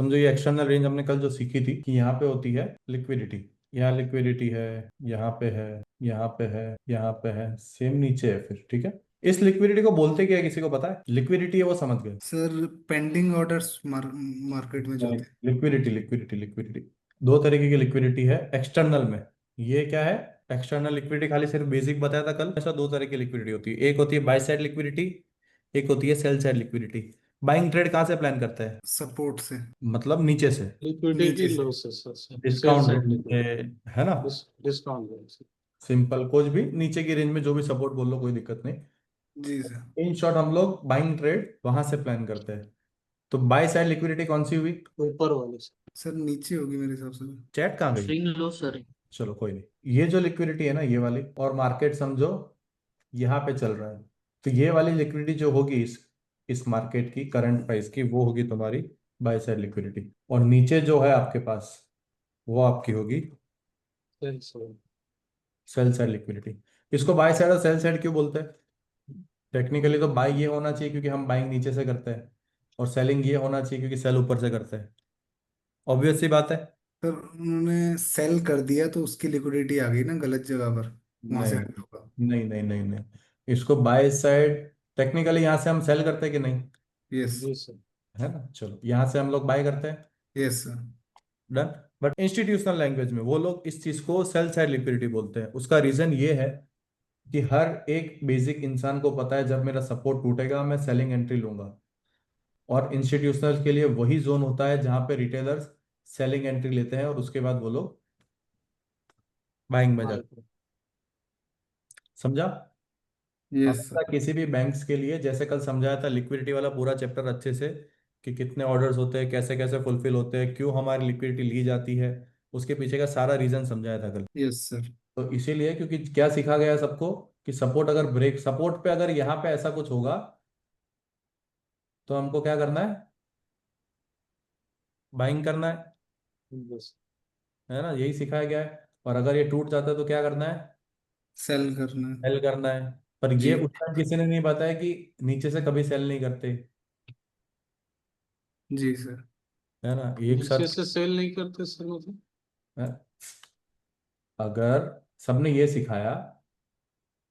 समझो ये external range हमने कल जो सीखी थी कि यहाँ पे होती है लिक्विडिटी, यहाँ लिक्विडिटी है, यहाँ पे है, यहाँ पे है, यहाँ पे है, सेम नीचे है फिर, ठीक है। इस लिक्विडिटी को बोलते क्या है, किसी को पता है? लिक्विडिटी है वो समझ गए। सर पेंडिंग ऑर्डर्स मार्केट में जो होते हैं। लिक्विडिटी लिक्विडिटी लिक्विडिटी दो तरीके की लिक्विडिटी है एक्सटर्नल में। ये क्या है? एक्सटर्नल लिक्विडिटी खाली सिर्फ बेसिक बताया था कल। ऐसा दो तरह की लिक्विडिटी होती है, एक होती है बाय साइड लिक्विडिटी, एक होती है sell side liquidity. Buying trade कहाँ से प्लान करता है? सपोर्ट से। मतलब नीचे से, नीचे नीचे से। से, losses. Sale discount side range liquid. पे, है ना। Discount rate. सिंपल, कुछ भी नीचे की रेंज में जो भी सपोर्ट बोल लो कोई दिक्कत नहीं। जी सर। इन शॉर्ट हम लोग बाइंग ट्रेड वहां से प्लान करते हैं। तो बाय साइड लिक्विडिटी कौन सी हुई? ऊपर वाले से। सर नीचे होगी मेरे हिसाब से। चैट कहाँ गई? Swing low sir. चलो कोई नहीं, ये जो लिक्विडिटी है ना ये वाली, और मार्केट समझो यहाँ पे चल रहा है, तो ये वाली लिक्विडिटी जो होगी इस मार्केट की करंट प्राइस की, वो होगी तुम्हारी बाय साइड लिक्विडिटी। और नीचे जो है आपके पास, वो आपकी होगी sell side. Sell side liquidity. इसको बाय साइड और सेल साइड क्यों बोलते हैं? टेक्निकली तो बाय ये होना चाहिए क्योंकि हम बाइंग नीचे से करते हैं, और सेलिंग ये होना चाहिए क्योंकि सेल ऊपर से करते हैं। ऑब्वियस सी बात है। सर उन्होंने सेल कर दिया तो उसकी लिक्विडिटी आ गई ना गलत जगह पर। वहां से नहीं हट होगा। नहीं नहीं नहीं नहीं, इसको बाय साइड, टेक्निकली यहाँ से हम सेल करते हैं कि नहीं? यस। जी सर। है ना, चलो यहाँ से हम लोग बाय करते हैं। Yes sir. Done. But institutional language में वो लोग इस चीज को सेल साइड लिक्विडिटी बोलते हैं। उसका रीजन ये है कि हर एक बेसिक इंसान को पता है जब मेरा सपोर्ट टूटेगा मैं सेलिंग एंट्री लूंगा। और इंस्टीट्यूशनल के लिए वही जोन होता है जहां पे रिटेलर्स सेलिंग एंट्री लेते हैं और उसके बाद वो लोग बाइंग में जाते हैं। समझा? यस हमेशा सर। किसी भी बैंक्स के लिए, जैसे कल समझाया था लिक्विडिटी वाला पूरा चैप्टर अच्छे से, कि कितने ऑर्डर्स होते हैं, कैसे कैसे फुलफिल होते हैं, क्यों हमारी लिक्विडिटी ली जाती है, उसके पीछे का सारा रीजन समझाया था कल। Yes sir. तो इसीलिए क्योंकि क्या सिखा गया सबको कि सपोर्ट अगर ब्रेक, सपोर्ट पे अगर यहाँ पे ऐसा कुछ होगा तो हमको क्या करना है? बाइंग करना यस। है ना, यही सिखाया गया है। और अगर ये टूट जाता है तो क्या करना है? सेल करना है। सेल करना है। पर ये जी। उस टाइम किसी ने नहीं बताया कि नीचे से कभी सेल नहीं करते, जी सर। है ना, एक नीचे साथ। से सेल नहीं करते सर मतलब। है? अगर सबने ये सिखाया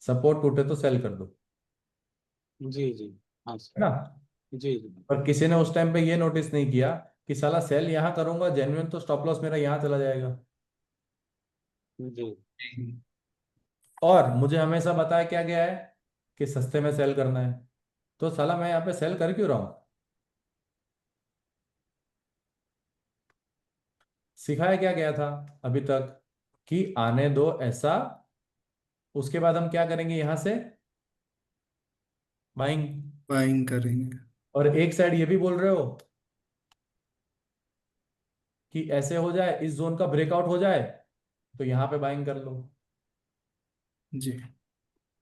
सपोर्ट टूटे तो सेल कर दो, जी जी। हाँ है ना, सर। जी जी। पर किसी ने उस टाइम पे ये नोटिस नहीं किया कि साला सेल यहाँ करूंगा जेन्युइन तो स्टॉप लॉस मेरा यहाँ चला जाएगा। जी। और मुझे हमेशा बताया क्या गया है कि सस्ते में सेल करना है, तो साला मैं यहाँ पे सेल कर क्यों रहा हूँ? सिखाया क्या गया था अभी तक कि आने दो ऐसा, उसके बाद हम क्या करेंगे यहाँ से? बाइंग। बाइंग करेंगे। और एक साइड ये भी बोल रहे हो कि ऐसे हो जाए, इस जोन का ब्रेकआउट हो जाए तो यहाँ पे बाइंग कर लो। जी।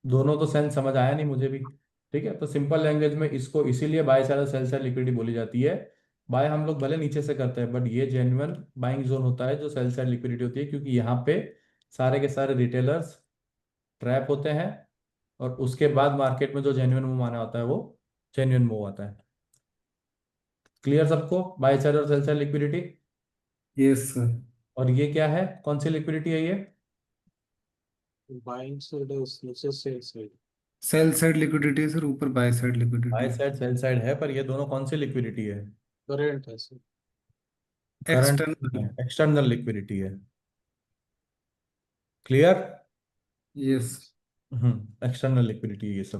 दोनों तो सेंस समझ आया नहीं मुझे भी। ठीक है, तो सिंपल लैंग्वेज में इसको इसीलिए बाय साइड और सेल साइड लिक्विडिटी बोली जाती है। बाय हम लोग भले नीचे से करते हैं बट ये जेन्युइन बाइंग जोन होता है जो सेल साइड लिक्विडिटी होती है, क्योंकि यहाँ पे सारे के सारे रिटेलर्स ट्रैप होते हैं और उसके बाद मार्केट में जो जेन्युइन मूव आना होता है वो जेन्युइन मूव आता है। क्लियर सबको, बाय साइड और sell side liquidity? Yes sir. और ये क्या है, कौन सी लिक्विडिटी है ये? बाइंग साइड है उसमें से sell side. Sell side liquidity है सर, ऊपर बाय साइड बाय लिक्विडिटी है। साइड सेल साइड है, पर ये दोनों कौन सी लिक्विडिटी है? करेंट है सर। Current external. है, एक्सटर्नल लिक्विडिटी है। क्लियर? यस। एक्सटर्नल लिक्विडिटी ये सब।